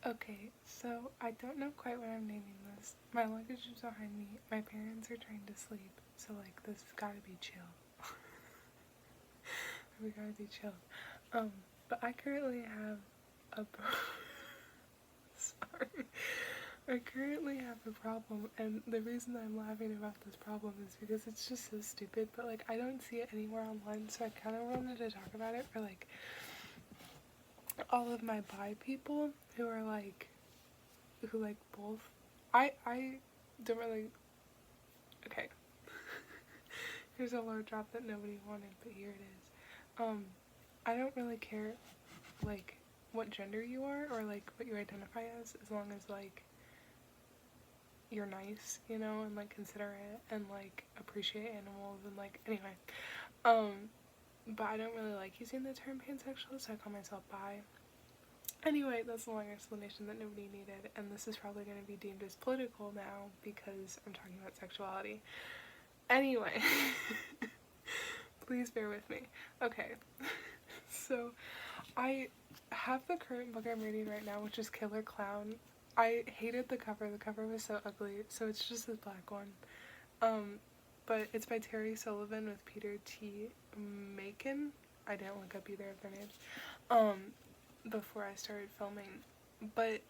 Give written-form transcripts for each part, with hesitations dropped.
Okay, so I don't know quite what I'm naming this. My luggage is behind me. My parents are trying to sleep, so like this has got to be chill. We gotta be chill. But I currently have a sorry. I currently have a problem, and the reason I'm laughing about this problem is because it's just so stupid. But like I don't see it anywhere online, so I kind of wanted to talk about it for like all of my bi people who are like who like both. I don't really. Okay. Here's a low drop that nobody wanted, but here it is. I don't really care like what gender you are or like what you identify as long as like you're nice, you know, and like considerate and like appreciate animals and like anyway. But I don't really like using the term pansexual, so I call myself bi. Anyway, that's a long explanation that nobody needed, and this is probably going to be deemed as political now because I'm talking about sexuality. Anyway, please bear with me. Okay, so I have the current book I'm reading right now, which is Killer Clown. I hated the cover. The cover was so ugly, so it's just this black one. But it's by Terry Sullivan with Peter T. Macon. I didn't look up either of their names before I started filming. But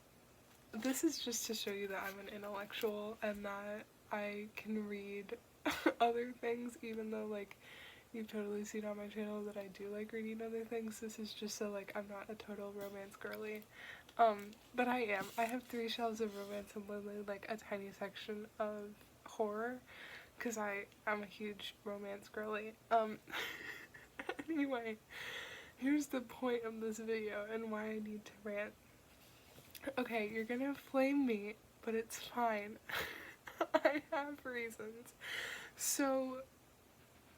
this is just to show you that I'm an intellectual and that I can read other things, even though like you've totally seen on my channel that I do like reading other things. This is just so like I'm not a total romance girly. But I am. I have 3 shelves of romance and literally like a tiny section of horror because I'm a huge romance girly. Anyway, here's the point of this video and why I need to rant. Okay, you're gonna flame me, but it's fine. I have reasons. So,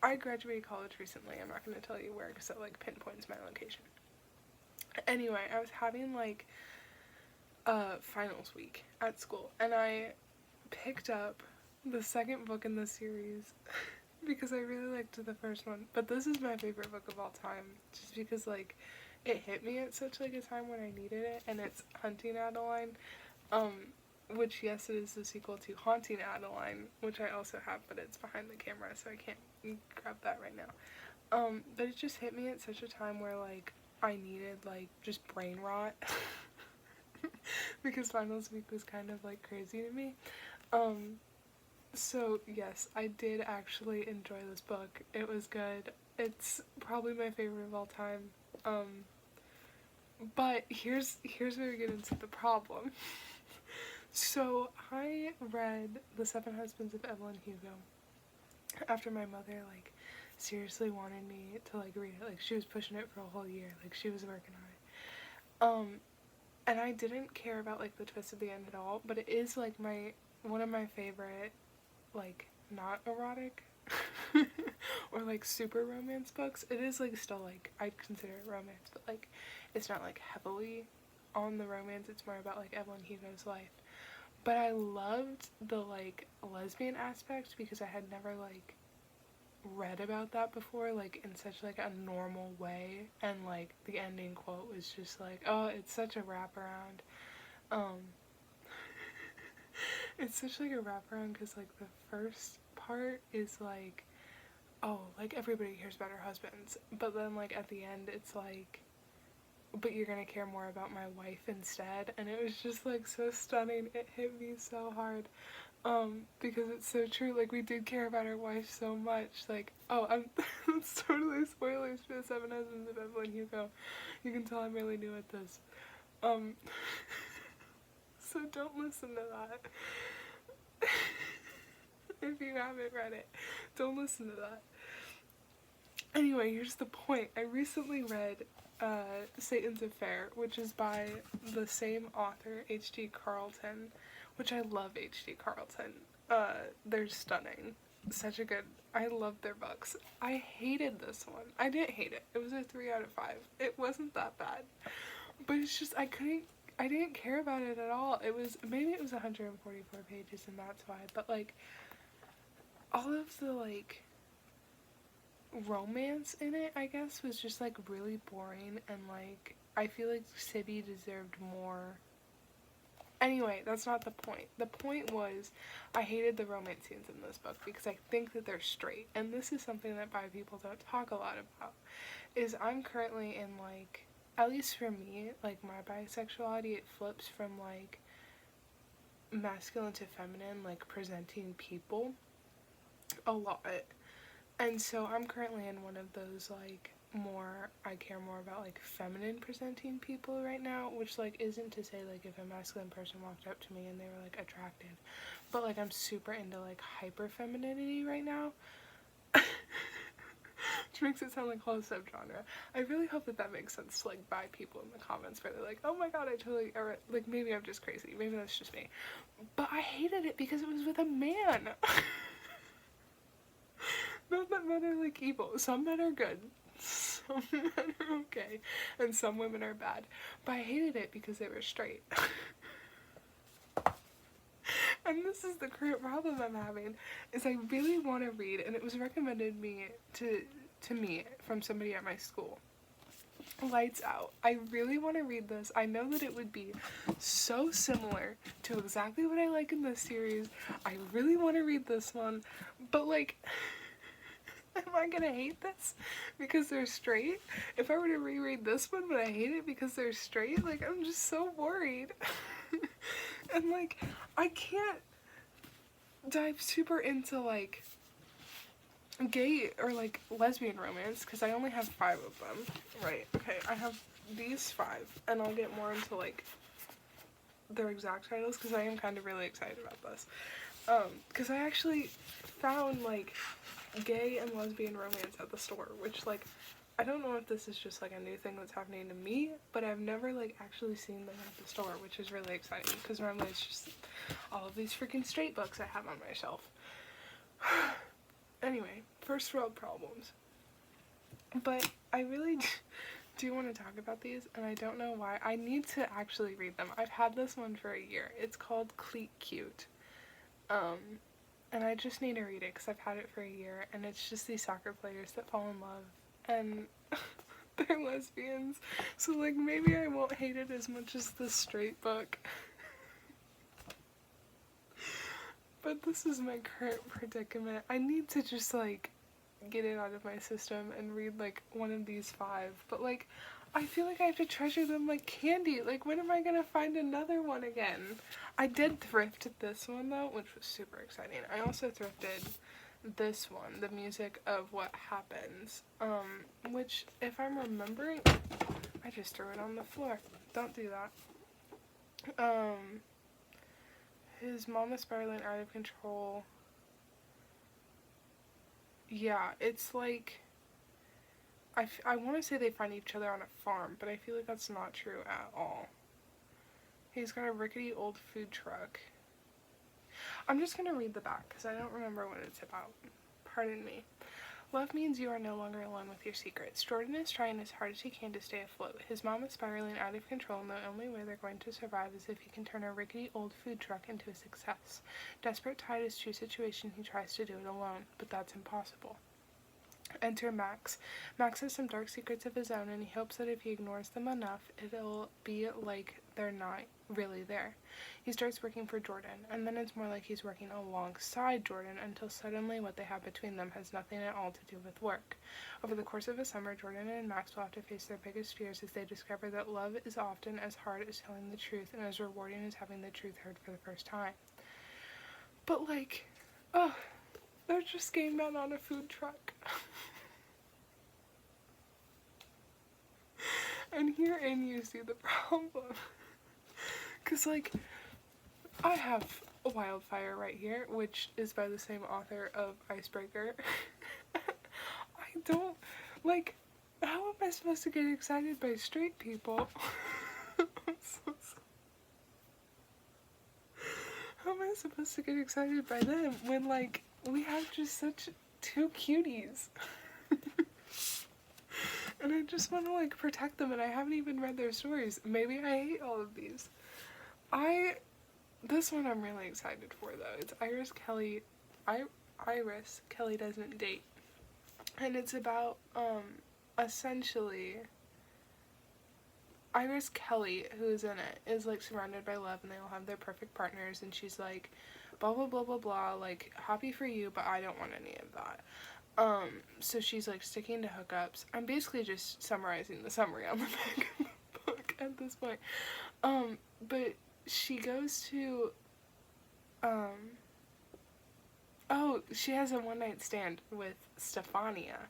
I graduated college recently. I'm not gonna tell you where because it like pinpoints my location. Anyway, I was having like finals week at school, and I picked up the second book in the series because I really liked the first one. But this is my favorite book of all time, just because like it hit me at such like a time when I needed it, and it's Hunting Adeline, which yes, it is the sequel to Haunting Adeline, which I also have, but it's behind the camera, so I can't grab that right now. But it just hit me at such a time where like I needed like just brain rot. Because finals week was kind of like crazy to me. So yes, I did actually enjoy this book. It was good. It's probably my favorite of all time. But here's where we get into the problem. So I read The Seven Husbands of Evelyn Hugo after my mother like seriously wanted me to like read it. Like she was pushing it for a whole year. Like she was working on it. And I didn't care about like the twist at the end at all, but it is like one of my favorite like not erotic or like super romance books. It is like still like I'd consider it romance, but like it's not like heavily on the romance. It's more about like Evelyn Hugo's life. But I loved the like lesbian aspect because I had never like read about that before like in such like a normal way, and like the ending quote was just like, oh, it's such a wraparound. It's such like a wraparound because like the first part is like, oh, like everybody cares about her husbands, but then like at the end it's like, but you're gonna care more about my wife instead, and it was just like so stunning. It hit me so hard. Because it's so true, like we did care about our wife so much, like, oh, I'm, it's totally spoilers for The Seven Husbands of Evelyn Hugo, you can tell I'm really new at this, so don't listen to that, if you haven't read it, don't listen to that. Anyway, here's the point. I recently read Satan's Affair, which is by the same author, H.G. Carlton, which I love H.G. Carlton. They're stunning. Such a good... I love their books. I hated this one. I didn't hate it. It was a 3 out of 5. It wasn't that bad. But it's just, I didn't care about it at all. Maybe it was 144 pages and that's why. But, like, all of the, like, romance in it, I guess, was just like really boring, and like I feel like Sibby deserved more Anyway, that's not the point. The point was, I hated the romance scenes in this book because I think that they're straight. And this is something that bi people don't talk a lot about. Is I'm currently in, like, at least for me, like, my bisexuality, it flips from, like, masculine to feminine, like, presenting people a lot. And so I'm currently in one of those, like, I care more about, like, feminine presenting people right now, which, like, isn't to say, like, if a masculine person walked up to me and they were, like, attracted, but, like, I'm super into, like, hyper femininity right now, which makes it sound like whole subgenre. I really hope that that makes sense to, like, bi people in the comments where they're like, oh my god, I totally, or, like, maybe I'm just crazy, maybe that's just me, but I hated it because it was with a man. Not that men are, like, evil. Some men are good. Some men are okay. And some women are bad. But I hated it because they were straight. And this is the current problem I'm having, is I really want to read, and it was recommended to me from somebody at my school. Lights Out. I really want to read this. I know that it would be so similar to exactly what I like in this series. I really want to read this one. But, like, am I gonna hate this because they're straight? If I were to reread this one, would I hate it because they're straight? Like, I'm just so worried. And, like, I can't dive super into, like, gay or, like, lesbian romance because I only have 5 of them. Right, okay, I have these 5, and I'll get more into, like, their exact titles because I am kind of really excited about this. Because I actually found, like, gay and lesbian romance at the store, which, like, I don't know if this is just, like, a new thing that's happening to me, but I've never, like, actually seen them at the store, which is really exciting, because normally it's just all of these freaking straight books I have on my shelf. Anyway, first world problems. But I really do want to talk about these, and I don't know why. I need to actually read them. I've had this one for a year. It's called Cleat Cute. And I just need to read it because I've had it for a year, and it's just these soccer players that fall in love, and they're lesbians, so, like, maybe I won't hate it as much as the straight book. But this is my current predicament. I need to just, like, get it out of my system and read, like, one of these 5, but, like, I feel like I have to treasure them like candy. Like, when am I gonna find another one again? I did thrift this one, though, which was super exciting. I also thrifted this one, The Music of What Happens, which, if I'm remembering, I just threw it on the floor. Don't do that. His mom is spiraling out of control. Yeah, it's like, I want to say they find each other on a farm, but I feel like that's not true at all. He's got a rickety old food truck. I'm just going to read the back because I don't remember what it's about. Pardon me. Love means you are no longer alone with your secrets. Jordan is trying as hard as he can to stay afloat. His mom is spiraling out of control, and the only way they're going to survive is if he can turn a rickety old food truck into a success. Desperate to hide his true situation, he tries to do it alone, but that's impossible. Enter Max. Max has some dark secrets of his own, and he hopes that if he ignores them enough, it'll be like they're not really there. He starts working for Jordan, and then it's more like he's working alongside Jordan until suddenly what they have between them has nothing at all to do with work. Over the course of a summer, Jordan and Max will have to face their biggest fears as they discover that love is often as hard as telling the truth and as rewarding as having the truth heard for the first time. But, like, oh, they're just gay men on a food truck. And herein you see the problem. Because, like, I have a Wildfire right here, which is by the same author of Icebreaker. I don't, like, how am I supposed to get excited by straight people? I'm so sorry. How am I supposed to get excited by them when, like, we have just such 2 cuties? And I just want to, like, protect them, and I haven't even read their stories. Maybe I hate all of these. This one I'm really excited for, though. It's Iris Kelly Doesn't Date. And it's about, essentially, Iris Kelly, who's in it, is like surrounded by love and they all have their perfect partners, and she's like, blah blah blah blah blah, like, happy for you, but I don't want any of that. So she's like sticking to hookups. I'm basically just summarizing the summary on the back of the book at this point. But she goes to, oh, she has a one night stand with Stefania,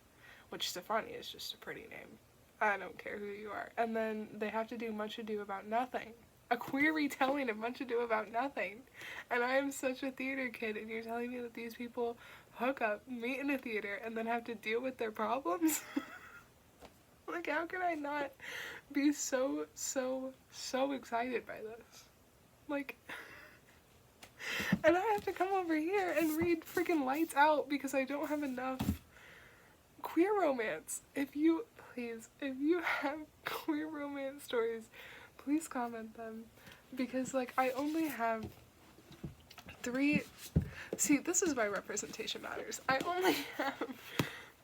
which Stefania is just a pretty name. I don't care who you are. And then they have to do Much Ado About Nothing. A queer retelling of Much Ado About Nothing. And I am such a theater kid, and you're telling me that these people hook up, meet in a theater, and then have to deal with their problems? Like, how can I not be so excited by this? Like, and I have to come over here and read freaking Lights Out because I don't have enough queer romance. If you have queer romance stories, please comment them, because like I only have 3. See, this is why representation matters. I only have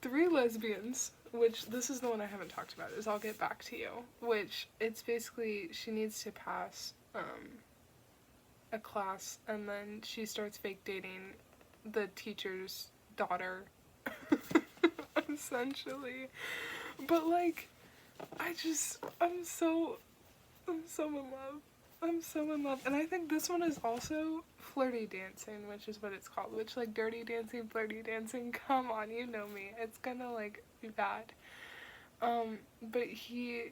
3 lesbians, which this is the one I haven't talked about, is I'll Get Back to You, which it's basically she needs to pass a class, and then she starts fake dating the teacher's daughter. Essentially. But like, I'm so in love. I'm so in love. And I think this one is also flirty dancing, which is what it's called. Which, like, dirty dancing, flirty dancing, come on, you know me. It's gonna, like, be bad. But he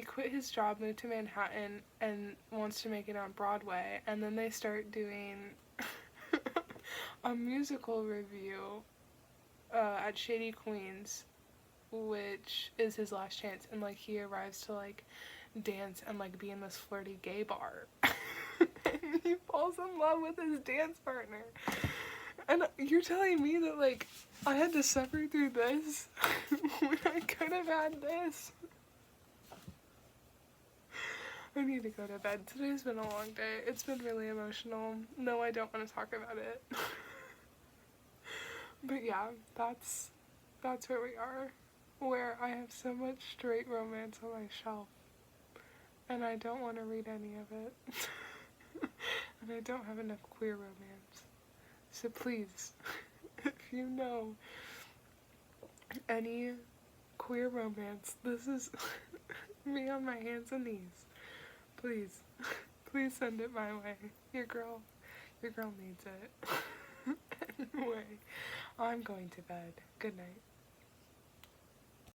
quit his job, moved to Manhattan, and wants to make it on Broadway. And then they start doing a musical review at Shady Queens, which is his last chance. And, like, he arrives to, like, dance and, like, be in this flirty gay bar. And he falls in love with his dance partner. And you're telling me that, like, I had to suffer through this when I could have had this? I need to go to bed. Today's been a long day. It's been really emotional. No, I don't want to talk about it. But yeah, that's where we are. Where I have so much straight romance on my shelf. And I don't want to read any of it. And I don't have enough queer romance. So please, if you know any queer romance, this is me on my hands and knees. Please, please send it my way. Your girl needs it. Anyway, I'm going to bed. Good night.